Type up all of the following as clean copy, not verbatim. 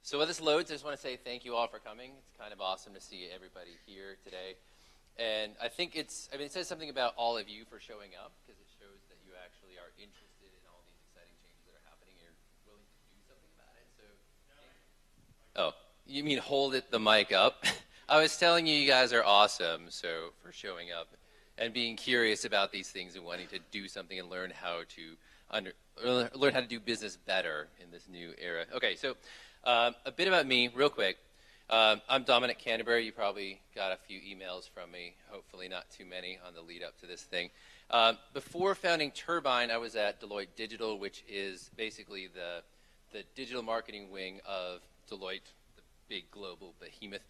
So while this loads, I just want to say thank you all for coming. It's kind of awesome to see everybody here today. And I think it says something about all of you for showing up, because it shows that you actually are interested in all these exciting changes that are happening and you're willing to do something about it. So, oh, you mean hold the mic up? I was telling you, you guys are awesome, so for showing up and being curious about these things and wanting to do something and learn how to do business better in this new era. Okay, so a bit about me, real quick. I'm Dominic Canterbury. You probably got a few emails from me, hopefully not too many on the lead up to this thing. Before founding Turbine, I was at Deloitte Digital, which is basically the digital marketing wing of Deloitte, the big global behemoth.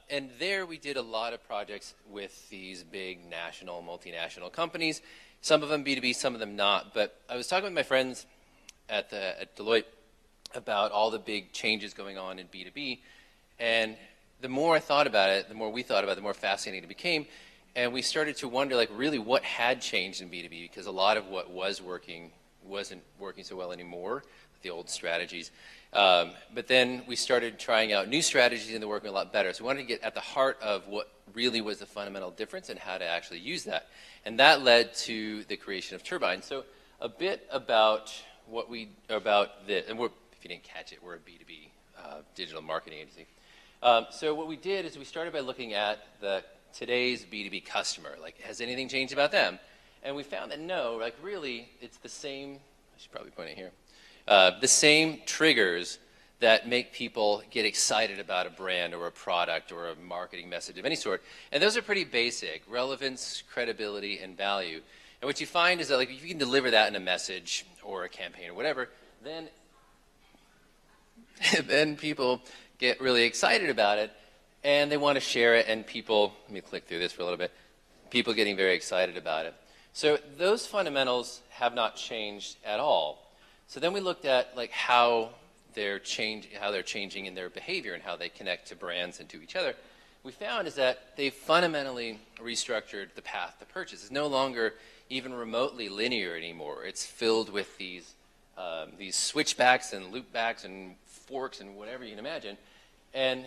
And there we did a lot of projects with these big national, multinational companies, some of them B2B, some of them not. But I was talking with my friends at Deloitte about all the big changes going on in B2B. And the more I thought about it, the more we thought about it, the more fascinating it became. And we started to wonder, like, really what had changed in B2B, because a lot of what was working wasn't working so well anymore, the old strategies. But then we started trying out new strategies and they're working a lot better. So we wanted to get at the heart of what really was the fundamental difference and how to actually use that. And that led to the creation of Turbine. So a bit about this, and if you didn't catch it, we're a B2B digital marketing agency. So what we did is we started by looking at today's B2B customer. Like, has anything changed about them? And we found that no, like really, it's the same, I should probably point it here, the same triggers that make people get excited about a brand or a product or a marketing message of any sort. And those are pretty basic: relevance, credibility, and value. And what you find is that, like, if you can deliver that in a message or a campaign or whatever, then people get really excited about it and they want to share it, and people, let me click through this for a little bit, people getting very excited about it. So those fundamentals have not changed at all. So then we looked at, like, how they're changing in their behavior and how they connect to brands and to each other. We found is that they fundamentally restructured the path to purchase. It's no longer even remotely linear anymore. It's filled with these switchbacks and loopbacks and forks and whatever you can imagine. And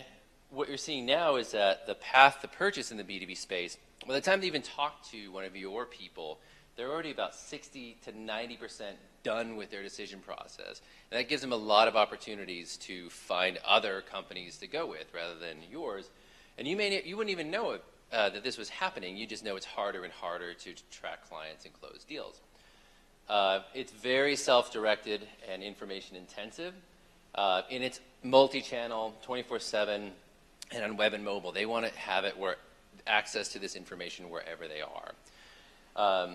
what you're seeing now is that the path to purchase in the B2B space, by the time they even talk to one of your people, they're already about 60 to 90% done with their decision process. And that gives them a lot of opportunities to find other companies to go with rather than yours. And you wouldn't even know that this was happening. You just know it's harder and harder to track clients and close deals. It's very self-directed and information intensive. In its multi-channel, 24/7, and on web and mobile, they want to have it where access to this information wherever they are.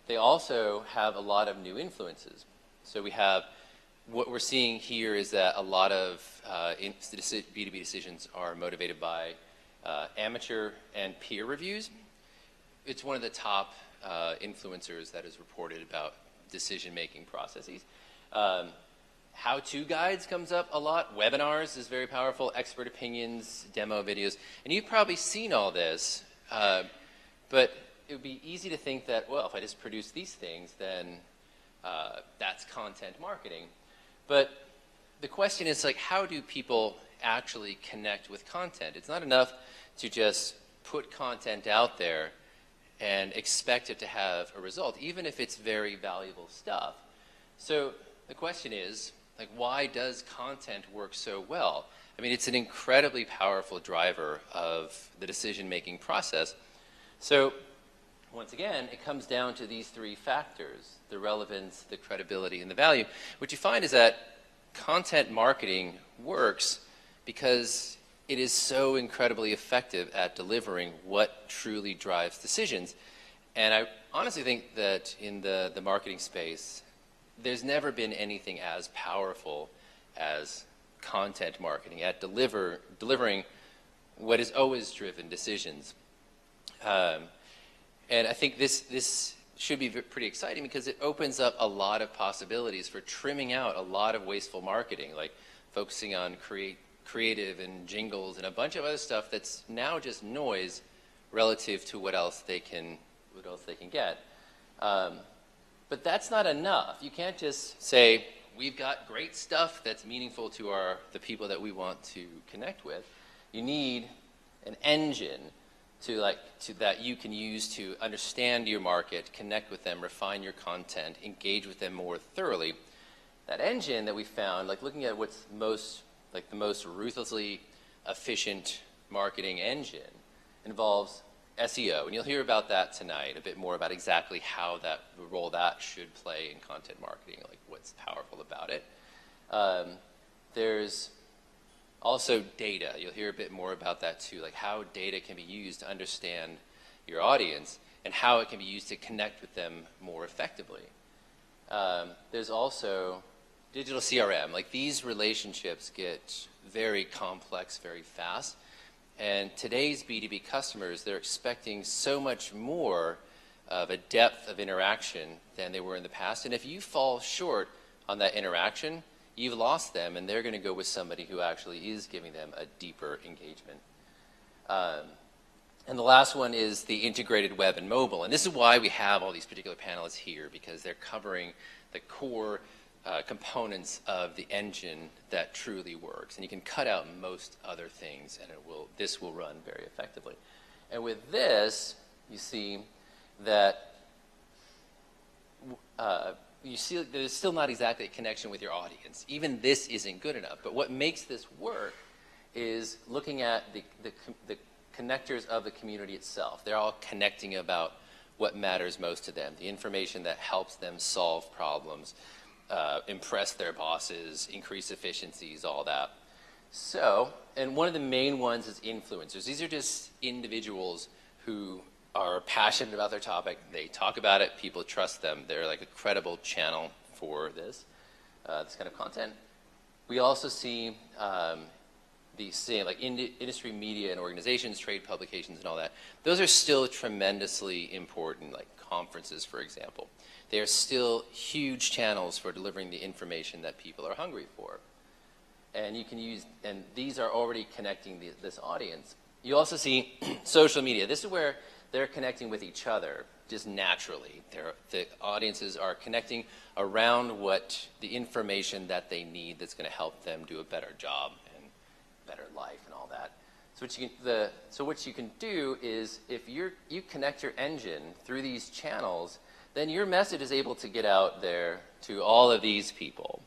They also have a lot of new influences. So we have, what we're seeing here is that a lot of B2B decisions are motivated by amateur and peer reviews. It's one of the top influencers that is reported about decision-making processes. How-to guides comes up a lot. Webinars is very powerful. Expert opinions, demo videos. And you've probably seen all this, but it would be easy to think that, well, if I just produce these things, then that's content marketing. But the question is, like, how do people actually connect with content? It's not enough to just put content out there and expect it to have a result, even if it's very valuable stuff. So the question is, like, why does content work so well? I mean, it's an incredibly powerful driver of the decision-making process. So once again, it comes down to these three factors: the relevance, the credibility, and the value. What you find is that content marketing works because it is so incredibly effective at delivering what truly drives decisions. And I honestly think that in the marketing space, there's never been anything as powerful as content marketing at delivering what is always driven decisions. And I think this should be pretty exciting because it opens up a lot of possibilities for trimming out a lot of wasteful marketing, like focusing on creative and jingles and a bunch of other stuff that's now just noise relative to what else they can get. But that's not enough. You can't just say, we've got great stuff that's meaningful to the people that we want to connect with. You need an engine that you can use to understand your market, connect with them, refine your content, engage with them more thoroughly. That engine that we found, like looking at what's the most ruthlessly efficient marketing engine, involves SEO, and you'll hear about that tonight, a bit more about exactly how the role that should play in content marketing, like what's powerful about it. There's also data. You'll hear a bit more about that too, like how data can be used to understand your audience and how it can be used to connect with them more effectively. There's also digital CRM. Like these relationships get very complex very fast. And today's B2B customers, they're expecting so much more of a depth of interaction than they were in the past. And if you fall short on that interaction, you've lost them, and they're going to go with somebody who actually is giving them a deeper engagement. And the last one is the integrated web and mobile. And this is why we have all these particular panelists here, because they're covering the core components of the engine that truly works. And you can cut out most other things, and this will run very effectively. And with this, you see that there's still not exactly a connection with your audience. Even this isn't good enough. But what makes this work is looking at the connectors of the community itself. They're all connecting about what matters most to them, the information that helps them solve problems, impress their bosses, increase efficiencies, all that. So, and one of the main ones is influencers. These are just individuals who are passionate about their topic. They talk about it. People trust them. They're like a credible channel for this kind of content. We also see these same like industry media and organizations, trade publications, and all that. Those are still tremendously important, like conferences, for example. They are still huge channels for delivering the information that people are hungry for. And you can use, and these are already connecting this audience. You also see social media. This is where they're connecting with each other just naturally. The audiences are connecting around the information that they need that's going to help them do a better job and better life and all that. So what you can do is if you connect your engine through these channels, then your message is able to get out there to all of these people.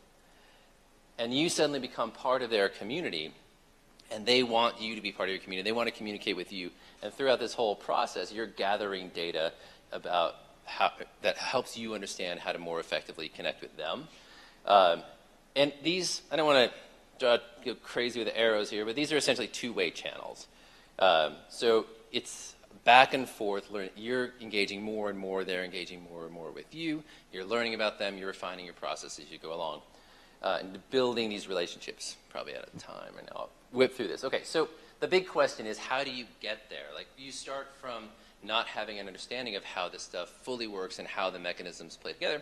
And you suddenly become part of their community, and they want you to be part of your community. They want to communicate with you. And throughout this whole process, you're gathering data about that helps you understand how to more effectively connect with them. And these, I don't want to go crazy with the arrows here, but these are essentially two-way channels. So it's back and forth. You're engaging more and more. They're engaging more and more with you. You're learning about them. You're refining your process as you go along. And building these relationships, probably out of time, and I'll whip through this. Okay, so the big question is, how do you get there? Like, you start from not having an understanding of how this stuff fully works and how the mechanisms play together.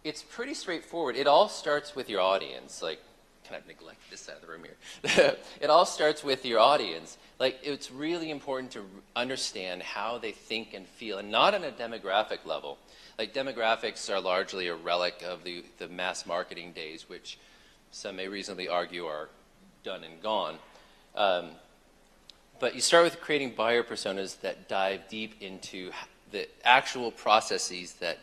It's pretty straightforward. It all starts with your audience. Like, kind of neglect this side of the room here. It all starts with your audience. Like, it's really important to understand how they think and feel, and not on a demographic level. Like, demographics are largely a relic of the mass marketing days, which some may reasonably argue are done and gone. But you start with creating buyer personas that dive deep into the actual processes that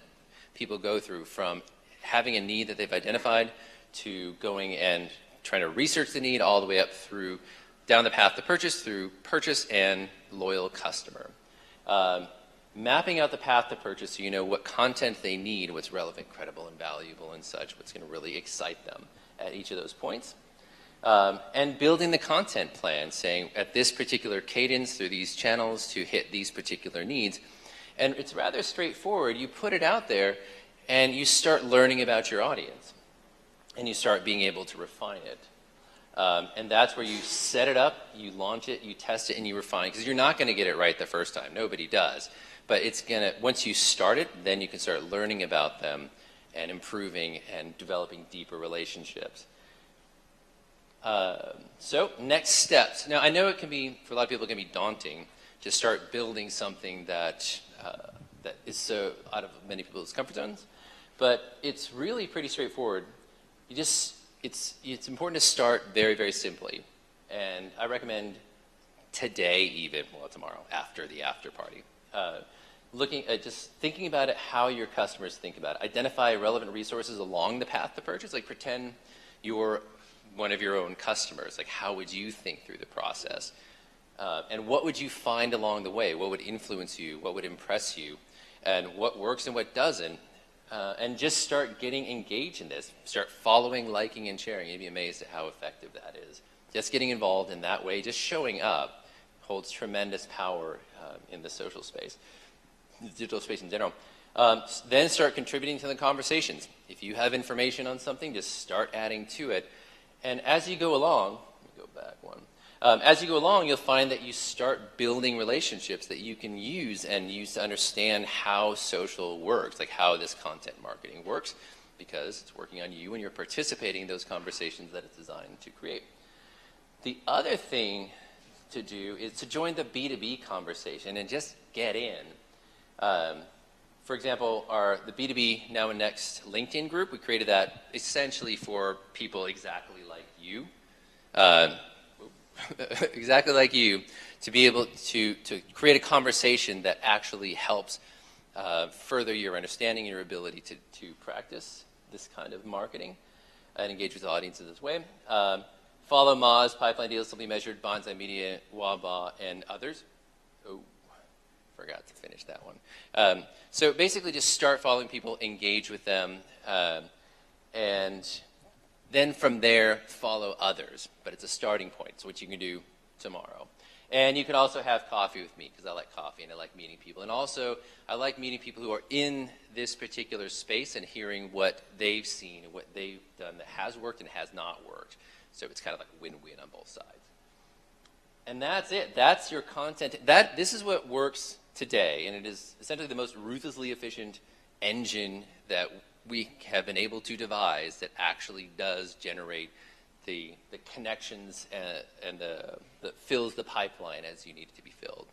people go through, from having a need that they've identified to going and trying to research the need all the way up through down the path to purchase, through purchase and loyal customer. Mapping out the path to purchase so you know what content they need, what's relevant, credible, and valuable and such, what's going to really excite them at each of those points. And building the content plan, saying at this particular cadence through these channels to hit these particular needs. And it's rather straightforward. You put it out there and you start learning about your audience. And you start being able to refine it. And that's where you set it up, you launch it, you test it, and you refine it. Because you're not going to get it right the first time. Nobody does. But it's going to, once you start it, then you can start learning about them and improving and developing deeper relationships. So next steps. Now, I know it can be, for a lot of people, it can be daunting to start building something that is so out of many people's comfort zones. But it's really pretty straightforward. It's important to start very, very simply. And I recommend today even, well, tomorrow, after the after party, looking at just thinking about it how your customers think about it. Identify relevant resources along the path to purchase. Like pretend you're one of your own customers. Like how would you think through the process? And what would you find along the way? What would influence you? What would impress you? And what works and what doesn't? And just start getting engaged in this. Start following, liking, and sharing. You'd be amazed at how effective that is. Just getting involved in that way, just showing up, holds tremendous power in the social space, the digital space in general. Then start contributing to the conversations. If you have information on something, just start adding to it. And as you go along, let me go back one. As you go along, you'll find that you start building relationships that you can use to understand how social works, like how this content marketing works, because it's working on you and you're participating in those conversations that it's designed to create. The other thing to do is to join the B2B conversation and just get in. For example, the B2B Now and Next LinkedIn group, we created that essentially for people exactly like you. Exactly like you, to be able to create a conversation that actually helps further your understanding and your ability to practice this kind of marketing and engage with audiences this way. Follow Moz, Pipeline Deals, Simply Measured, Bonsai Media, Waba, and others. Oh, forgot to finish that one. So basically just start following people, engage with them, and then from there, follow others. But it's a starting point. It's what you can do tomorrow. And you can also have coffee with me, because I like coffee and I like meeting people. And also, I like meeting people who are in this particular space and hearing what they've seen and what they've done that has worked and has not worked. So it's kind of like a win-win on both sides. And that's it. That's your content. This is what works today. And it is essentially the most ruthlessly efficient engine that we have been able to devise that actually does generate the connections and that fills the pipeline as you need it to be filled.